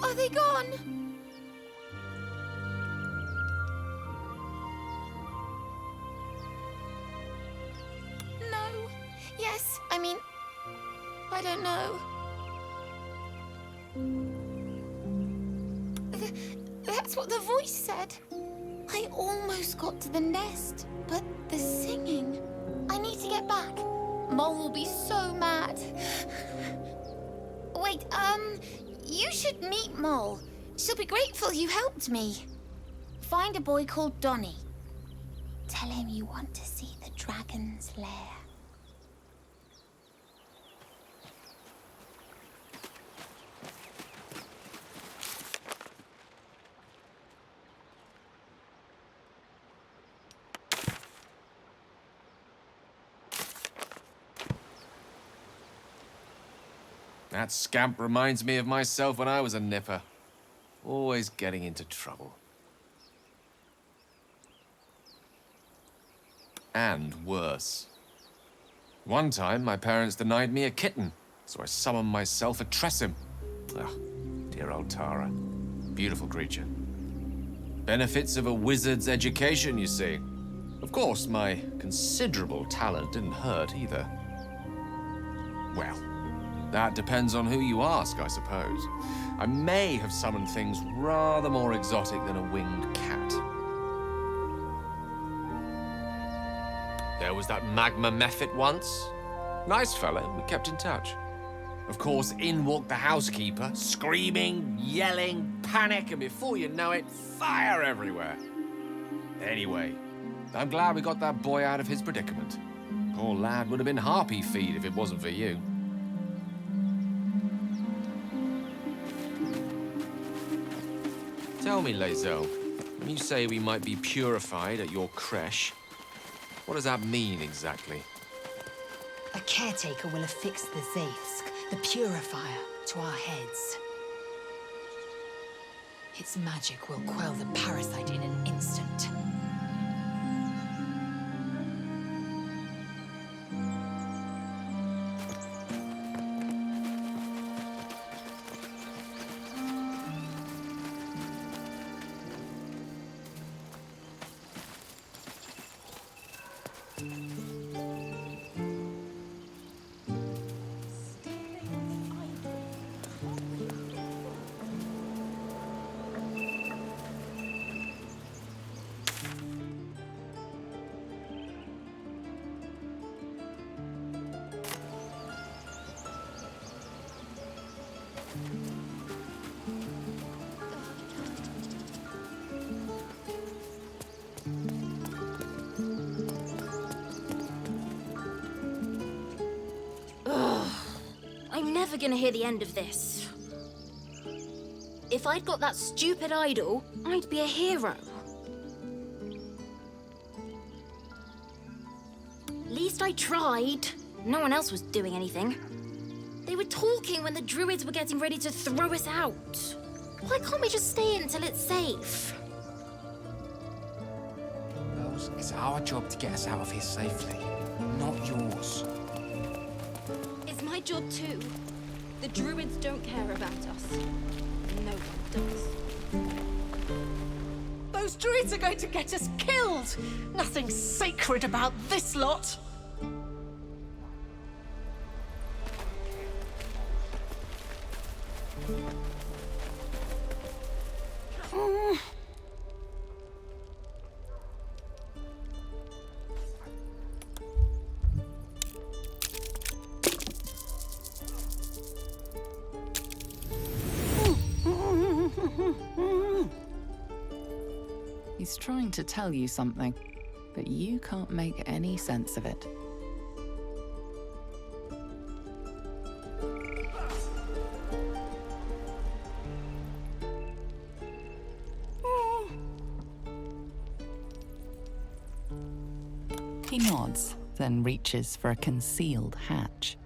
Are they gone? No. Yes, I mean, I don't know. That's what the voice said. I almost got to the nest, but the singing. I need to get back. Mole will be so mad. Wait, you should meet Mole. She'll be grateful you helped me. Find a boy called Donny. Tell him you want to see the dragon's lair. That scamp reminds me of myself when I was a nipper. Always getting into trouble. And worse. One time, my parents denied me a kitten, so I summoned myself a Tressim. Ah, dear old Tara. Beautiful creature. Benefits of a wizard's education, you see. Of course, my considerable talent didn't hurt either. Well, that depends on who you ask, I suppose. I may have summoned things rather more exotic than a winged cat. There was that magma mephit once. Nice fella, we kept in touch. Of course, in walked the housekeeper, screaming, yelling, panic, and before you know it, fire everywhere. Anyway, I'm glad we got that boy out of his predicament. Poor lad would have been harpy feed if it wasn't for you. Tell me, Lae'zel, when you say we might be purified at your creche, what does that mean exactly? A caretaker will affix the Zaithsk, the purifier, to our heads. Its magic will quell the parasite in an instant. I'm never gonna hear the end of this. If I'd got that stupid idol, I'd be a hero. At least I tried. No one else was doing anything. They were talking when the druids were getting ready to throw us out. Why can't we just stay until it's safe? Rose, it's our job to get us out of here safely, not yours. It's my job too. The druids don't care about us. No one does. Those druids are going to get us killed! Nothing sacred about this lot! He's trying to tell you something, but you can't make any sense of it. He nods, then reaches for a concealed hatch.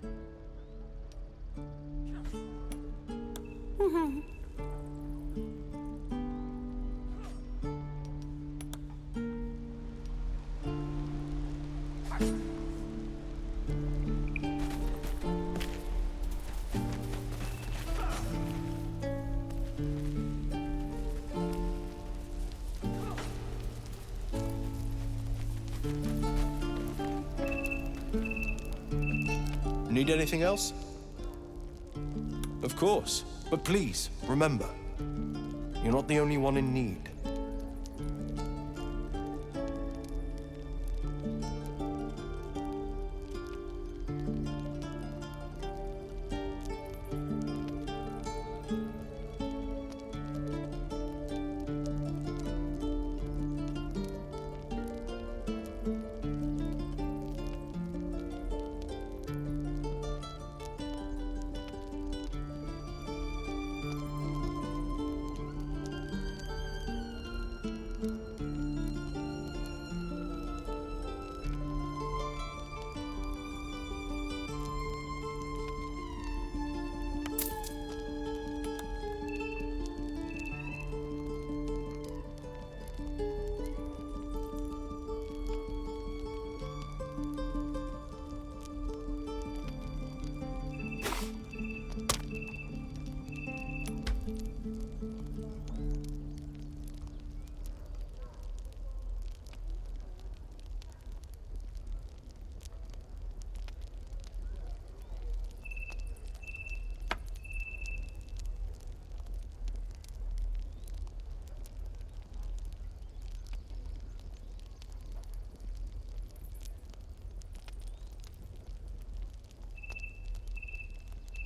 Need anything else? Of course. But please, remember, you're not the only one in need.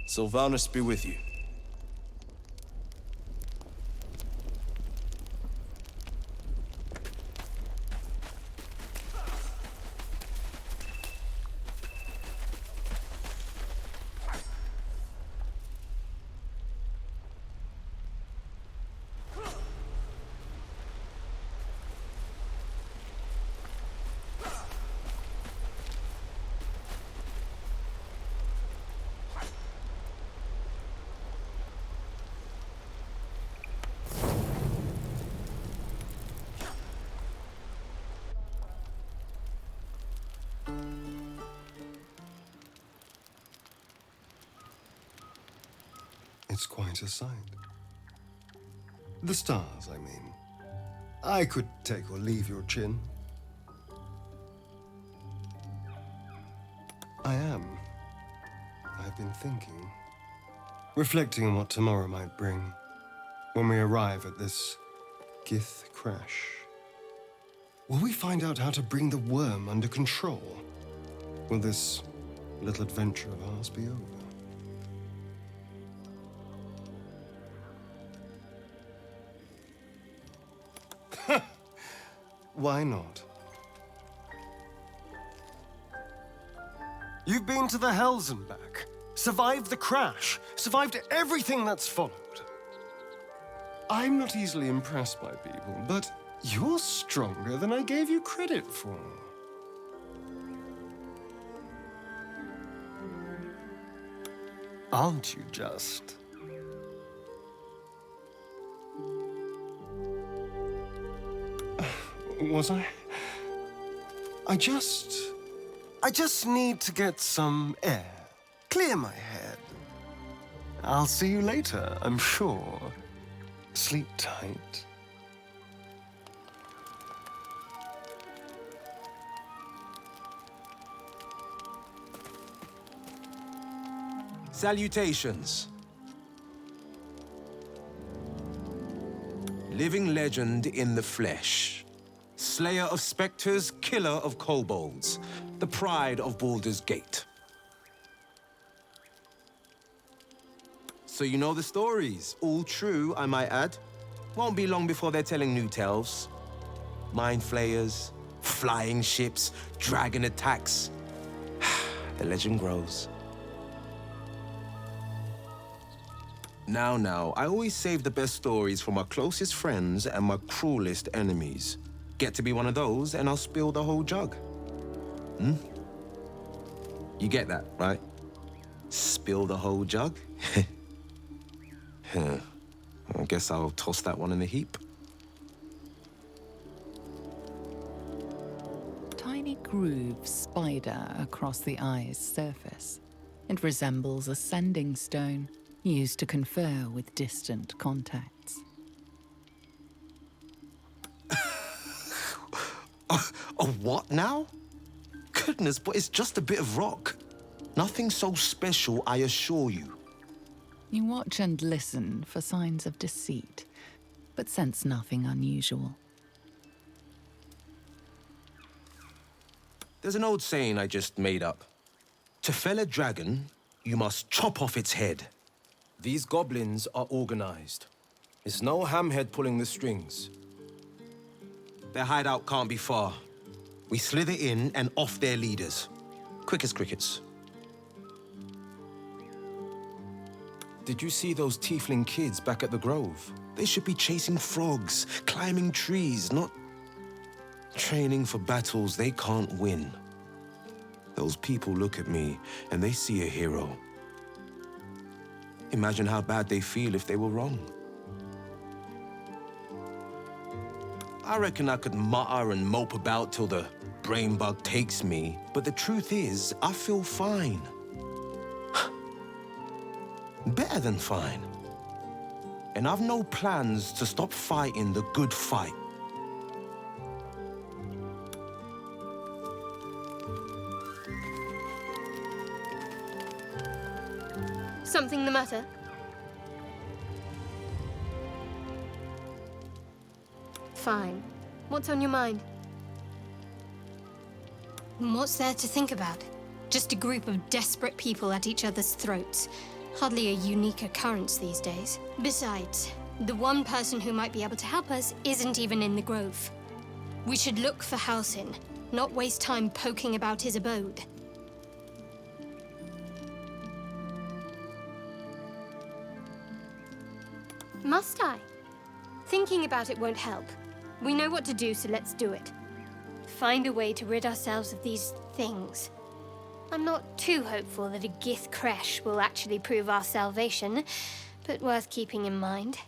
Silvanus be with you. It's quite a sight. The stars, I mean. I could take or leave your chin. I am. I've been thinking. Reflecting on what tomorrow might bring. When we arrive at this Gith crash. Will we find out how to bring the worm under control? Will this little adventure of ours be over? Why not? You've been to the Hells and back, survived the crash, survived everything that's followed. I'm not easily impressed by people, but you're stronger than I gave you credit for. Aren't you just? Was I? I just need to get some air. Clear my head. I'll see you later, I'm sure. Sleep tight. Salutations. Living legend in the flesh. Slayer of specters, killer of kobolds. The pride of Baldur's Gate. So you know the stories. All true, I might add. Won't be long before they're telling new tales. Mind flayers, flying ships, dragon attacks. The legend grows. Now, I always save the best stories for my closest friends and my cruelest enemies. Get to be one of those, and I'll spill the whole jug. You get that, right? Spill the whole jug? I guess I'll toss that one in the heap. Tiny grooves spider across the eye's surface. It resembles a sending stone used to confer with distant contacts. A what now? Goodness, but it's just a bit of rock. Nothing so special, I assure you. You watch and listen for signs of deceit, but sense nothing unusual. There's an old saying I just made up. To fell a dragon, you must chop off its head. These goblins are organized. It's no hamhead pulling the strings. Their hideout can't be far. We slither in and off their leaders. Quick as crickets. Did you see those tiefling kids back at the Grove? They should be chasing frogs, climbing trees, not training for battles they can't win. Those people look at me and they see a hero. Imagine how bad they feel if they were wrong. I reckon I could mutter and mope about till the brain bug takes me, but the truth is, I feel fine. Better than fine. And I've no plans to stop fighting the good fight. Something the matter? Fine. What's on your mind? What's there to think about? Just a group of desperate people at each other's throats. Hardly a unique occurrence these days. Besides, the one person who might be able to help us isn't even in the grove. We should look for Halsin, not waste time poking about his abode. Must I? Thinking about it won't help. We know what to do, so let's do it. Find a way to rid ourselves of these things. I'm not too hopeful that a Gith crash will actually prove our salvation, but worth keeping in mind.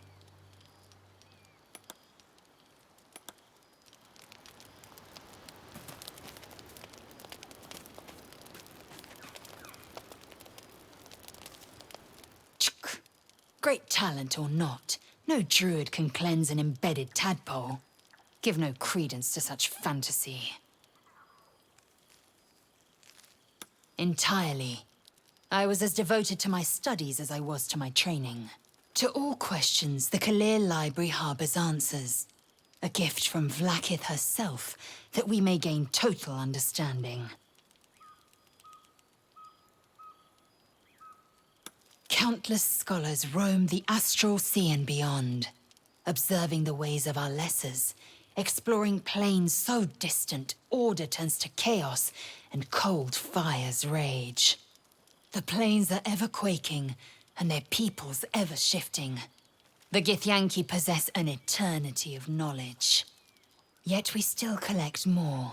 Great talent or not, no druid can cleanse an embedded tadpole. Give no credence to such fantasy. Entirely. I was as devoted to my studies as I was to my training. To all questions, the Kalir Library harbors answers. A gift from Vlaakith herself, that we may gain total understanding. Countless scholars roam the astral sea and beyond, observing the ways of our lessers, exploring planes so distant, order turns to chaos, and cold fires rage. The planes are ever quaking, and their peoples ever shifting. The Githyanki possess an eternity of knowledge. Yet we still collect more,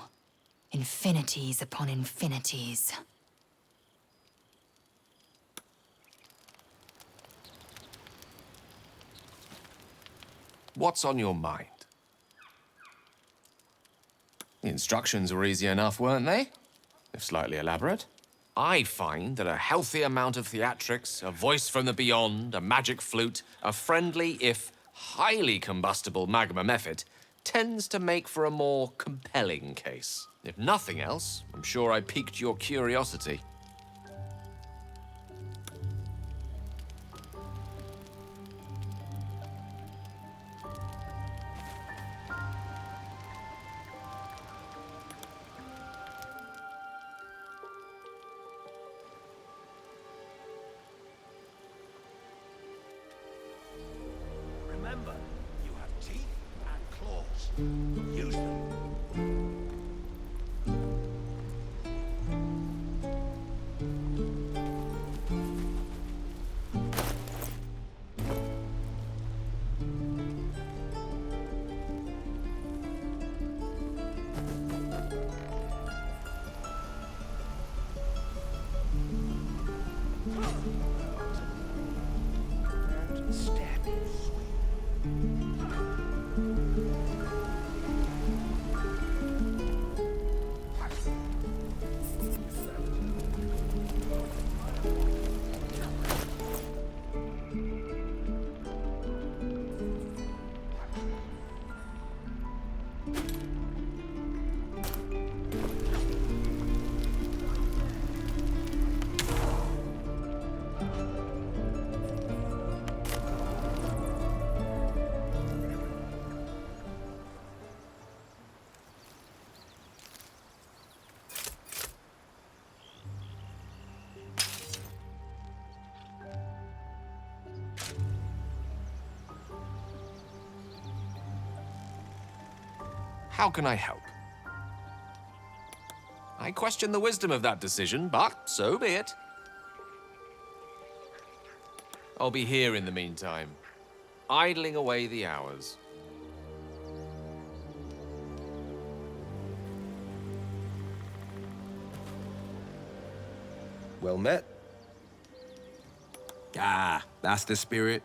infinities upon infinities. What's on your mind? The instructions were easy enough, weren't they? If slightly elaborate. I find that a healthy amount of theatrics, a voice from the beyond, a magic flute, a friendly, if highly combustible magma method, tends to make for a more compelling case. If nothing else, I'm sure I piqued your curiosity. Remember, you have teeth and claws. Use them. And step. How can I help? I question the wisdom of that decision, but so be it. I'll be here in the meantime, idling away the hours. Well met. Ah, that's the spirit.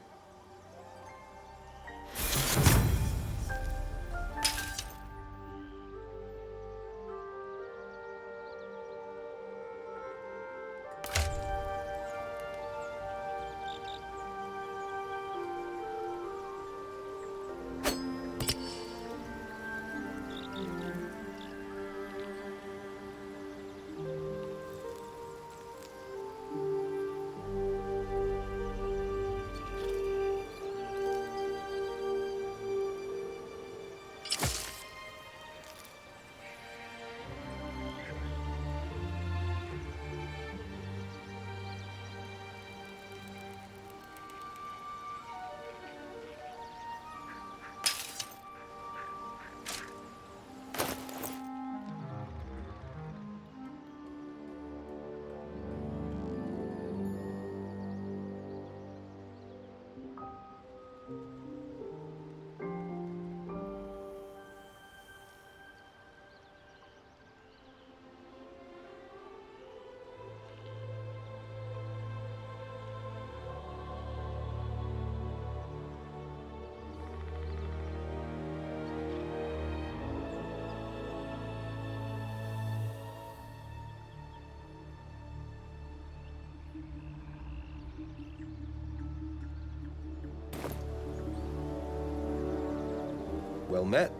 Well met.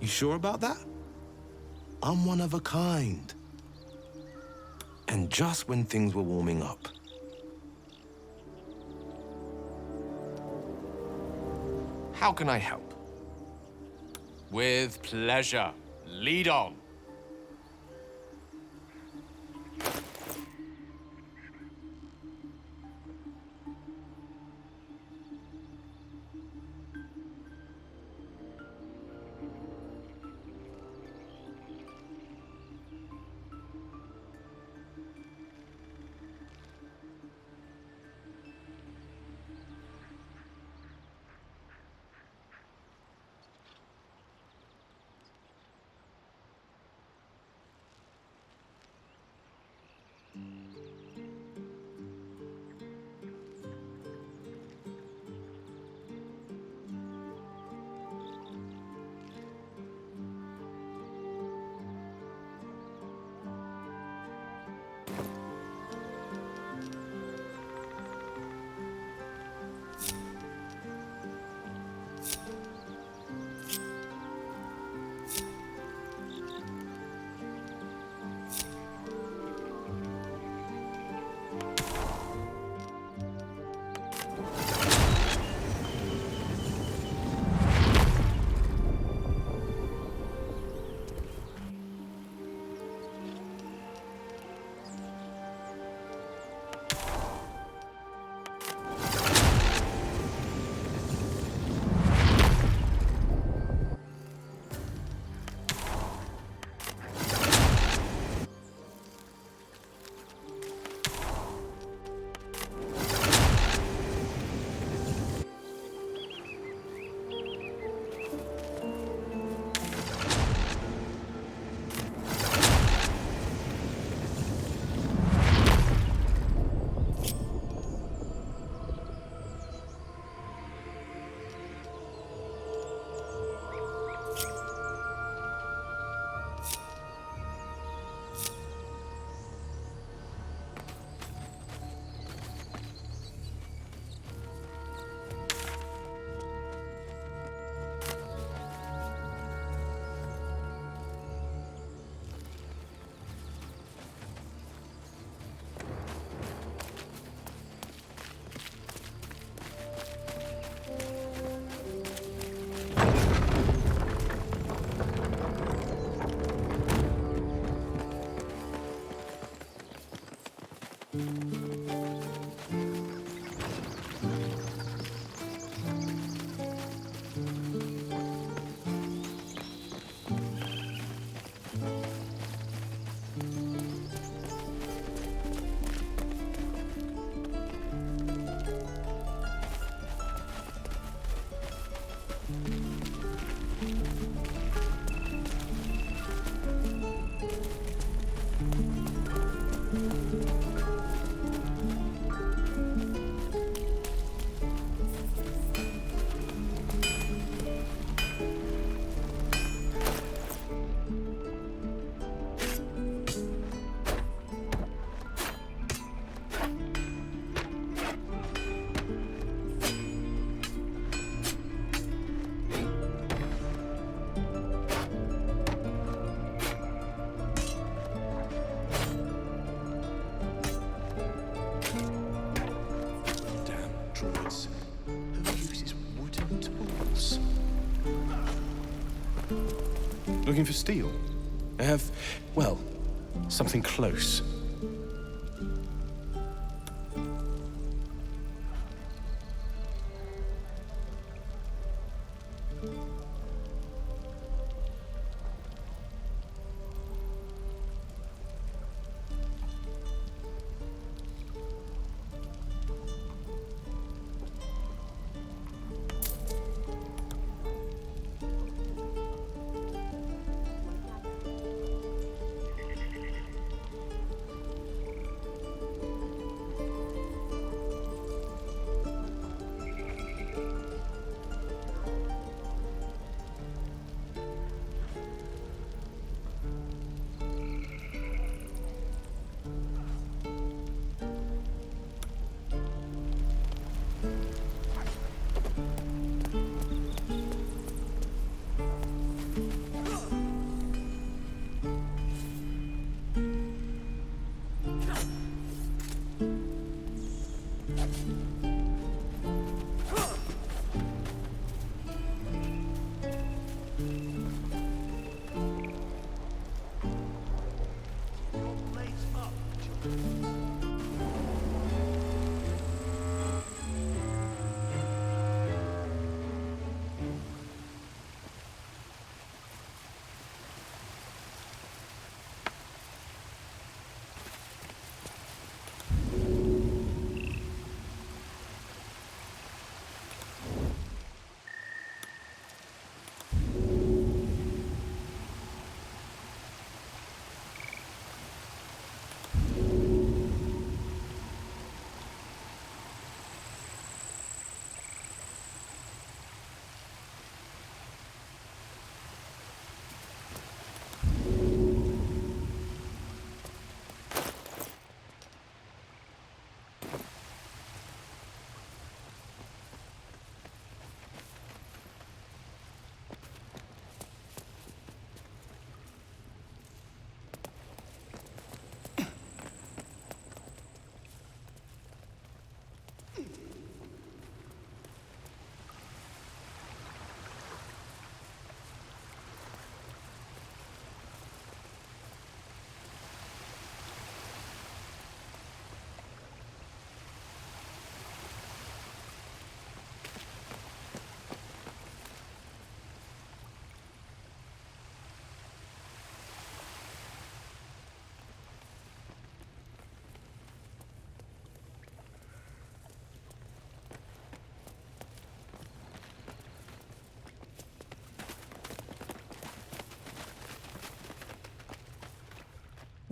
You sure about that? I'm one of a kind. And just when things were warming up. How can I help? With pleasure. Lead on. Looking for steel? I have, well, something close.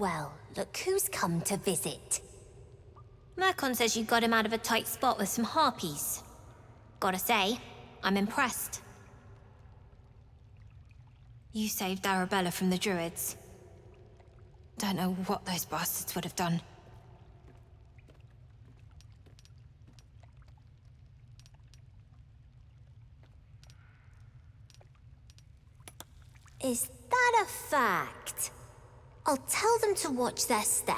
Well, look who's come to visit. Mercon says you got him out of a tight spot with some harpies. Gotta say, I'm impressed. You saved Arabella from the Druids. Don't know what those bastards would have done. Is that a fact? I'll tell them to watch their step.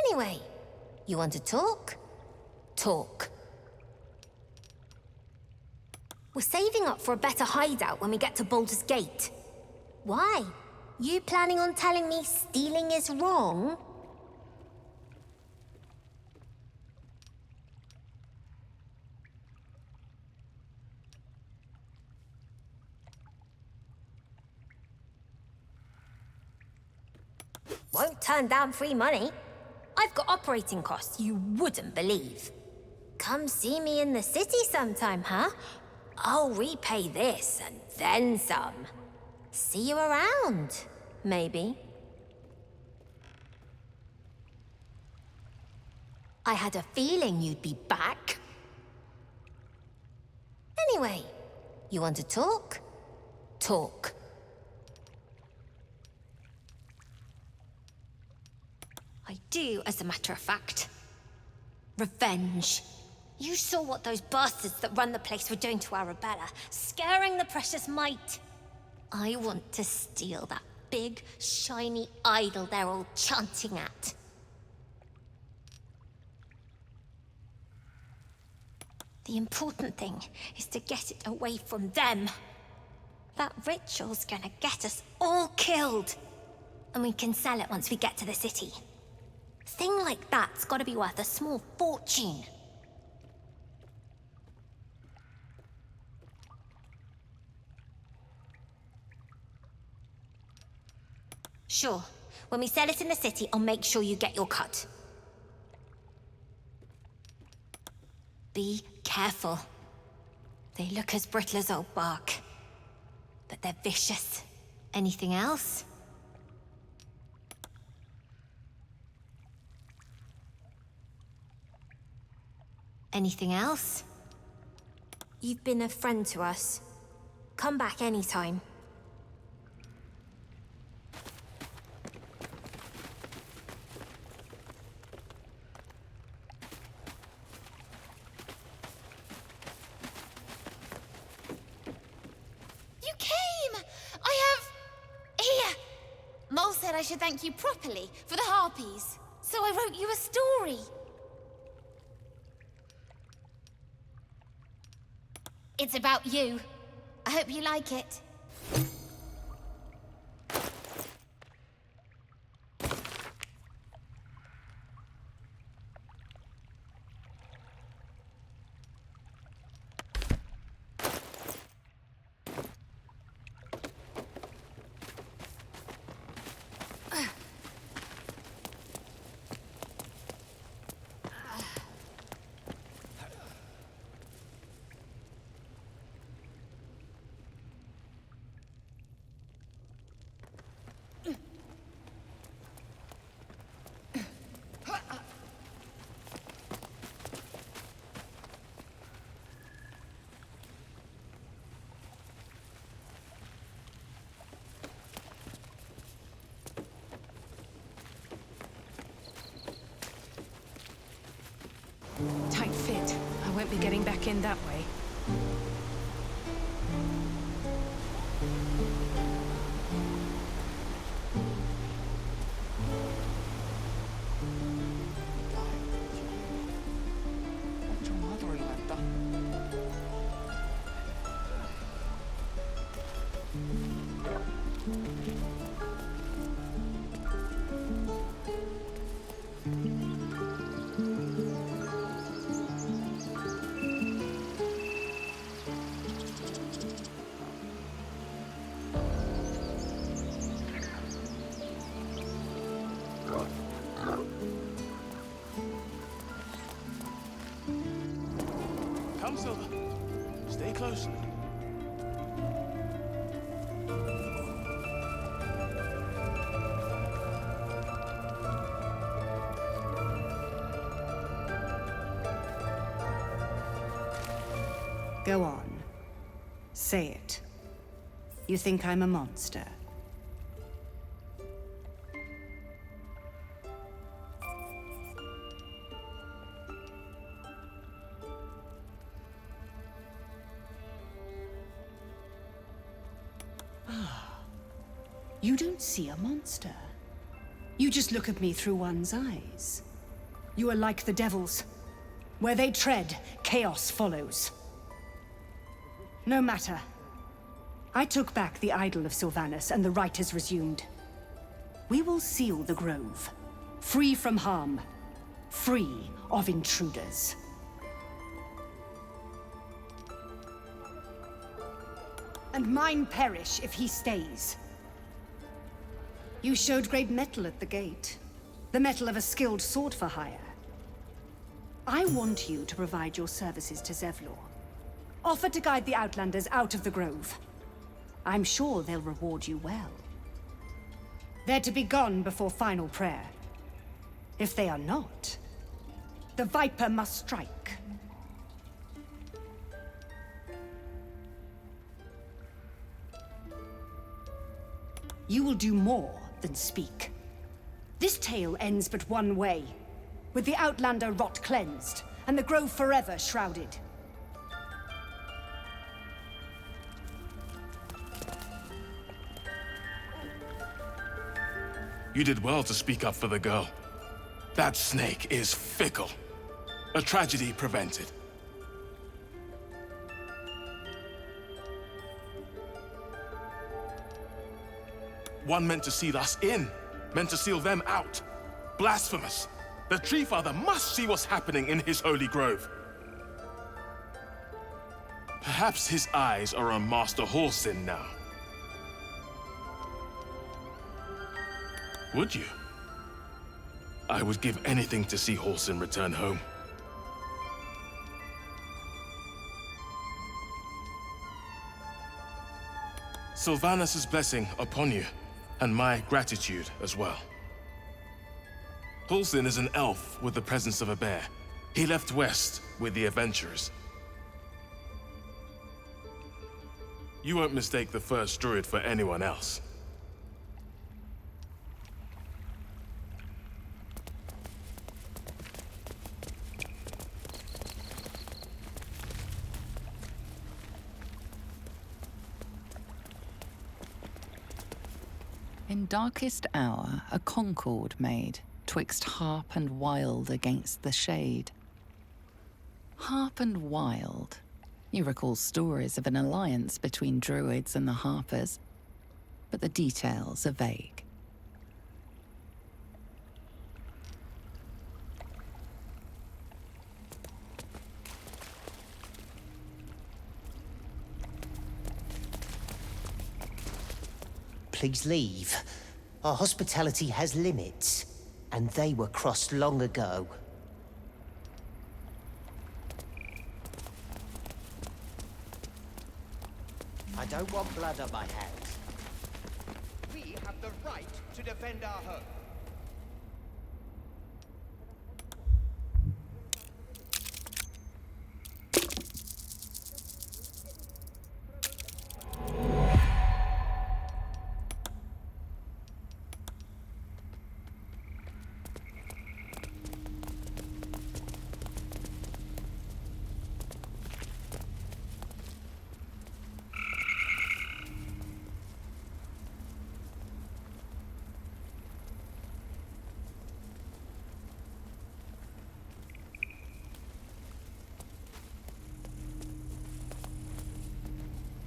Anyway, you want to talk? Talk. We're saving up for a better hideout when we get to Baldur's Gate. Why? You planning on telling me stealing is wrong? Won't turn down free money. I've got operating costs you wouldn't believe. Come see me in the city sometime, huh? I'll repay this and then some. See you around, maybe. I had a feeling you'd be back. Anyway, you want to talk? Talk. I do, as a matter of fact. Revenge. You saw what those bastards that run the place were doing to Arabella, scaring the precious mite. I want to steal that big, shiny idol they're all chanting at. The important thing is to get it away from them. That ritual's gonna get us all killed. And we can sell it once we get to the city. Thing like that's gotta be worth a small fortune. Sure. When we sell it in the city, I'll make sure you get your cut. Be careful. They look as brittle as old bark. But they're vicious. Anything else? Anything else? You've been a friend to us. Come back anytime. You came! I have... Here! Mole said I should thank you properly for the harpies, so I wrote you a story. It's about you. I hope you like it. Tight fit. I won't be getting back in that way. What's your mother-in-law done? Come, Silva. Stay close. Go on. Say it. You think I'm a monster? You don't see a monster. You just look at me through one's eyes. You are like the devils. Where they tread, chaos follows. No matter. I took back the idol of Silvanus, and the rite is resumed. We will seal the grove, free from harm, free of intruders. And mine perish if he stays. You showed great mettle at the gate. The mettle of a skilled sword for hire. I want you to provide your services to Zevlor. Offer to guide the Outlanders out of the grove. I'm sure they'll reward you well. They're to be gone before final prayer. If they are not, the Viper must strike. You will do more than speak. This tale ends but one way, with the Outlander rot cleansed, and the grove forever shrouded. You did well to speak up for the girl. That snake is fickle. A tragedy prevented. One meant to seal us in, meant to seal them out. Blasphemous! The Tree Father must see what's happening in his holy grove. Perhaps his eyes are on Master Halsin now. Would you? I would give anything to see Halsin return home. Silvanus' blessing upon you, and my gratitude as well. Halsin is an elf with the presence of a bear. He left west with the adventurers. You won't mistake the first druid for anyone else. In darkest hour, a concord made, twixt harp and wild against the shade. Harp and wild. You recall stories of an alliance between druids and the harpers, but the details are vague. Please leave. Our hospitality has limits, and they were crossed long ago. I don't want blood on my hands. We have the right to defend our home.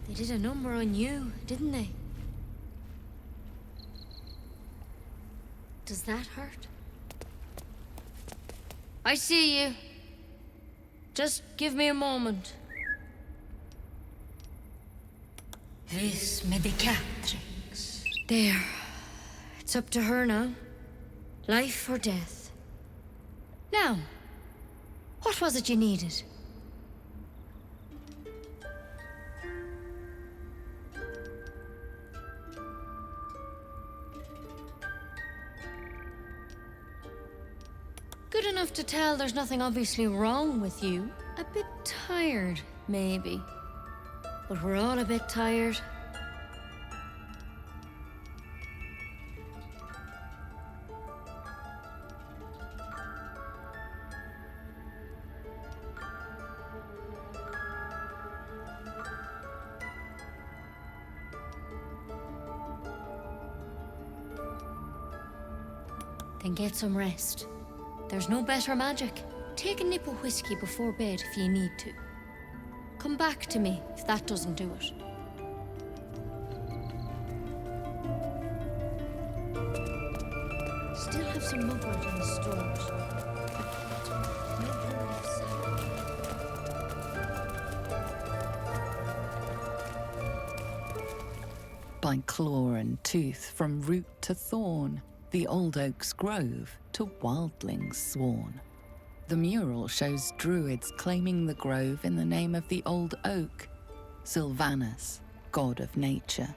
They did a number on you, didn't they? Does that hurt? I see you. Just give me a moment. Vis medicatrix. There. It's up to her now. Life or death. Now, what was it you needed? Good enough to tell there's nothing obviously wrong with you. A bit tired, maybe. But we're all a bit tired. Then get some rest. There's no better magic. Take a nip of whiskey before bed if you need to. Come back to me if that doesn't do it. Still have some mugwort in the stores. By claw and tooth, from root to thorn, the old oak's grove to wildlings sworn. The mural shows druids claiming the grove in the name of the old oak, Silvanus, god of nature.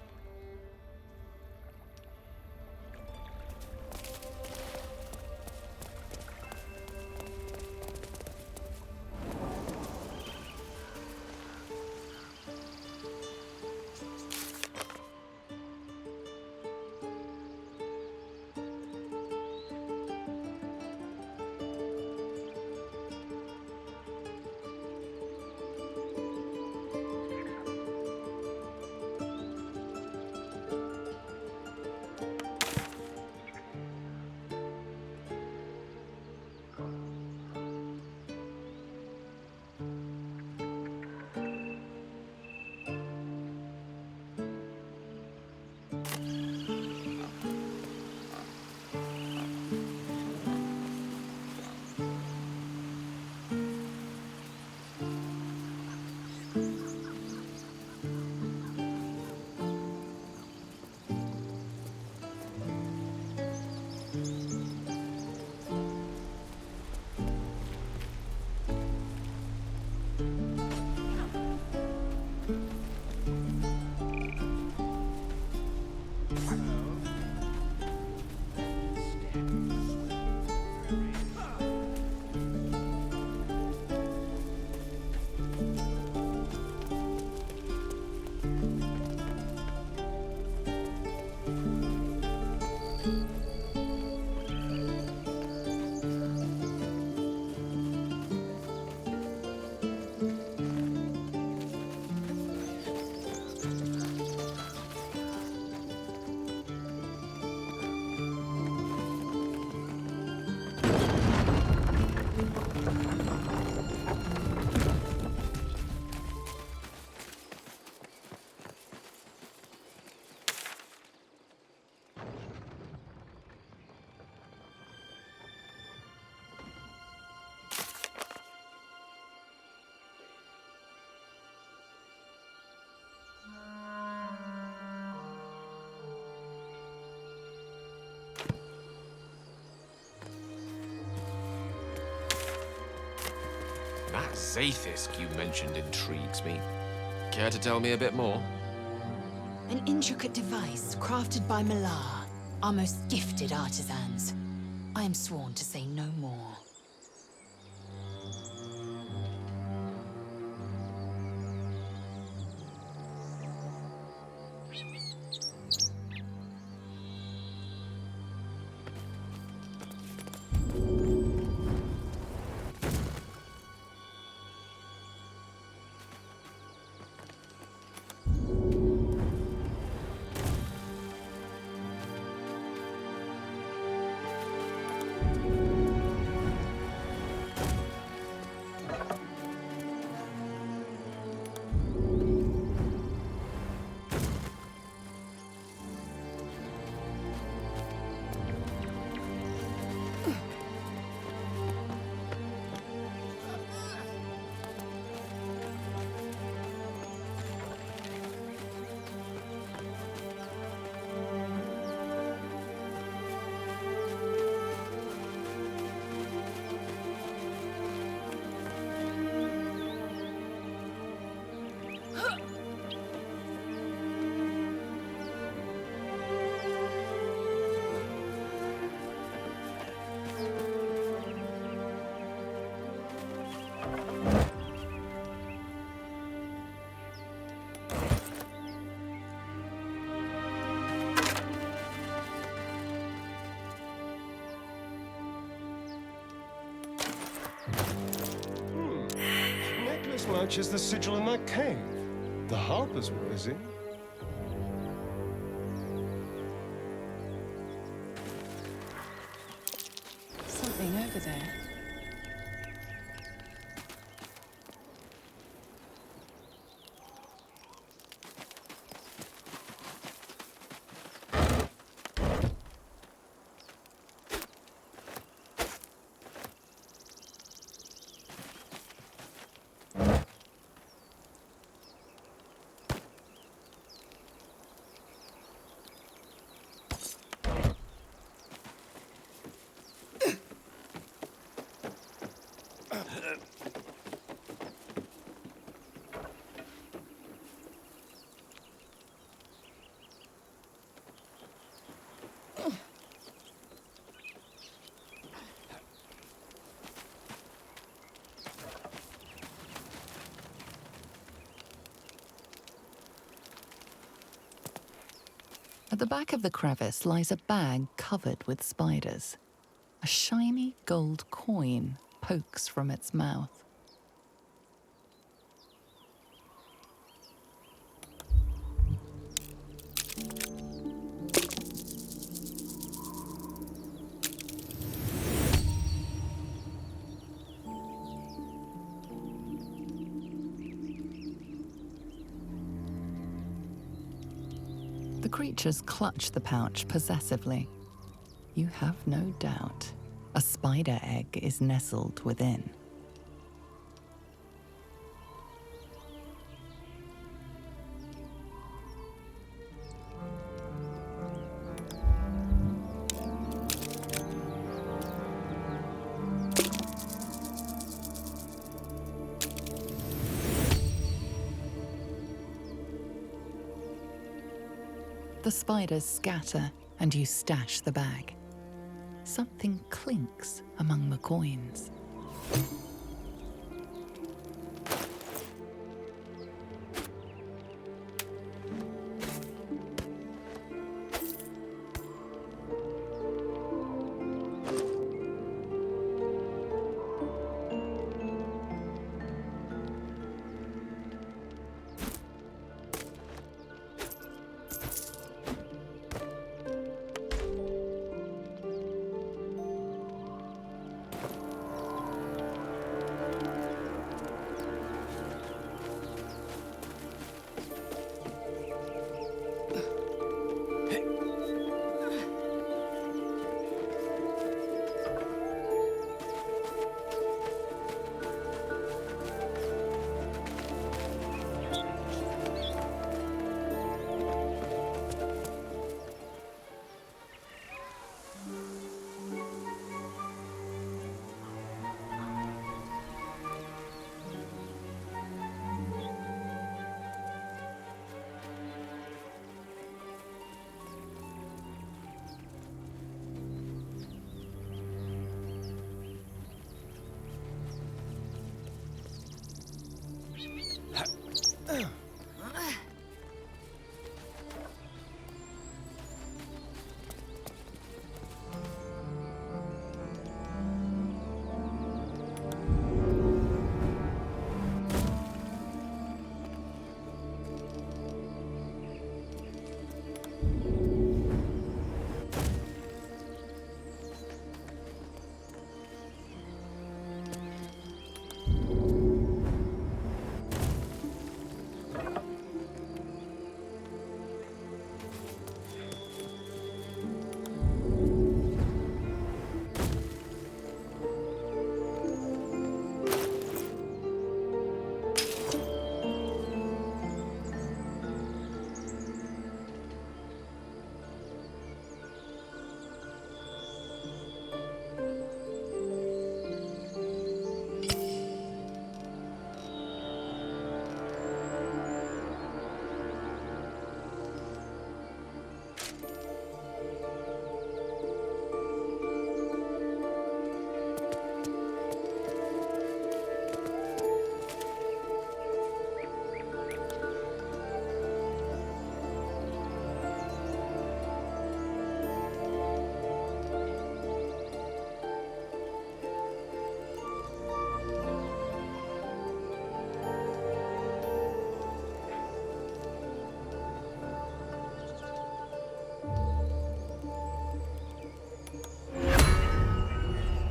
Zaithisk you mentioned intrigues me. Care to tell me a bit more? An intricate device crafted by Malar, our most gifted artisans. I am sworn to say no more. Necklace matches the sigil in that cave. The harpers were busy. Something over there. At the back of the crevice lies a bag covered with spiders. A shiny gold coin pokes from its mouth. The creatures clutch the pouch possessively. You have no doubt a spider egg is nestled within. The spiders scatter and you stash the bag. Something clinks among the coins.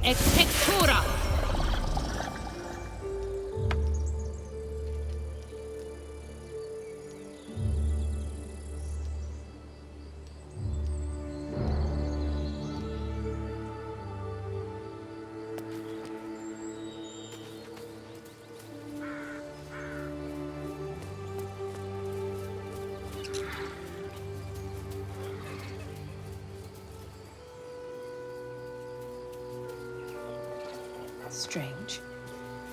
Expectura! Strange.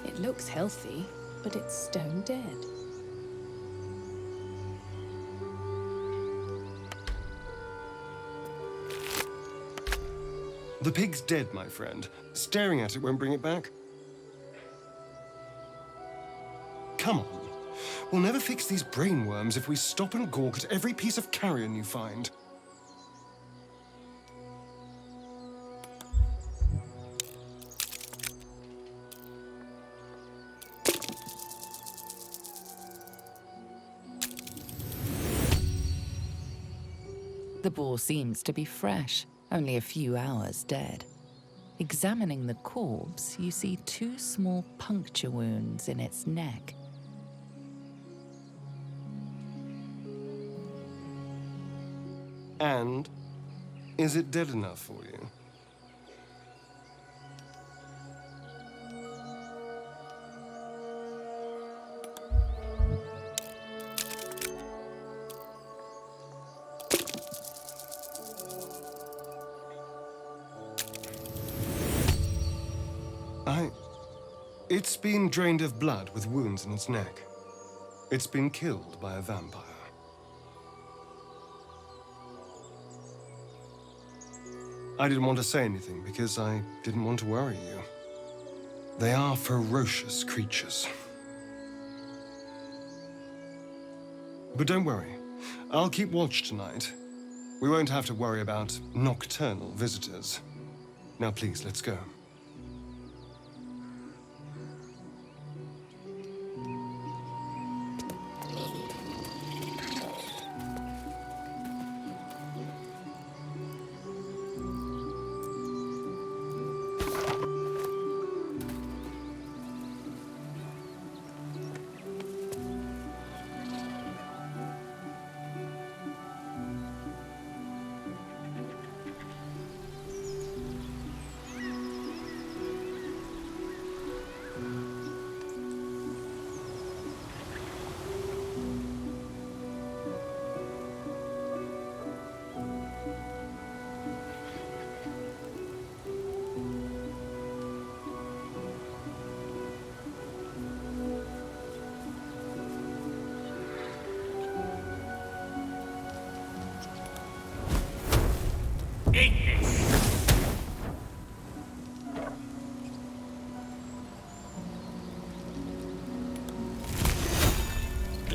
It looks healthy, but it's stone dead. The pig's dead, my friend. Staring at it won't bring it back. Come on. We'll never fix these brainworms if we stop and gawk at every piece of carrion you find. The boar seems to be fresh, only a few hours dead. Examining the corpse, you see 2 small puncture wounds in its neck. And is it dead enough for you? It's been drained of blood with wounds in its neck. It's been killed by a vampire. I didn't want to say anything because I didn't want to worry you. They are ferocious creatures. But don't worry. I'll keep watch tonight. We won't have to worry about nocturnal visitors. Now please, let's go.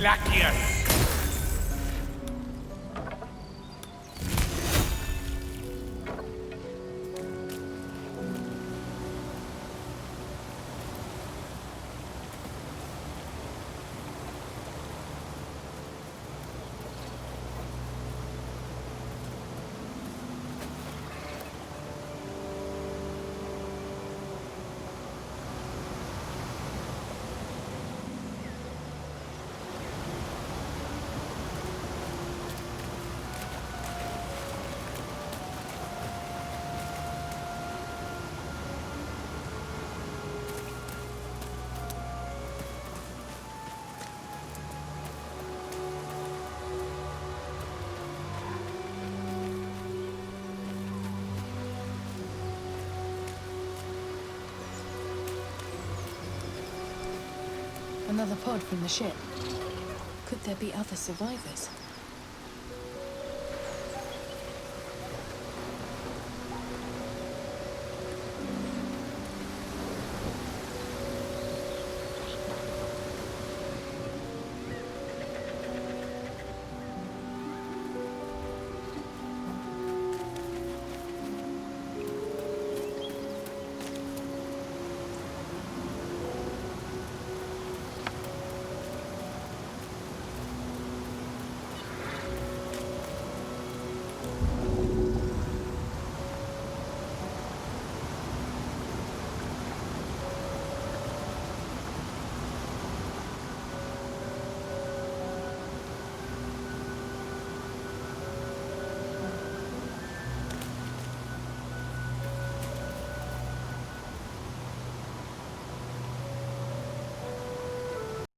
Lachius! Another pod from the ship. Could there be other survivors?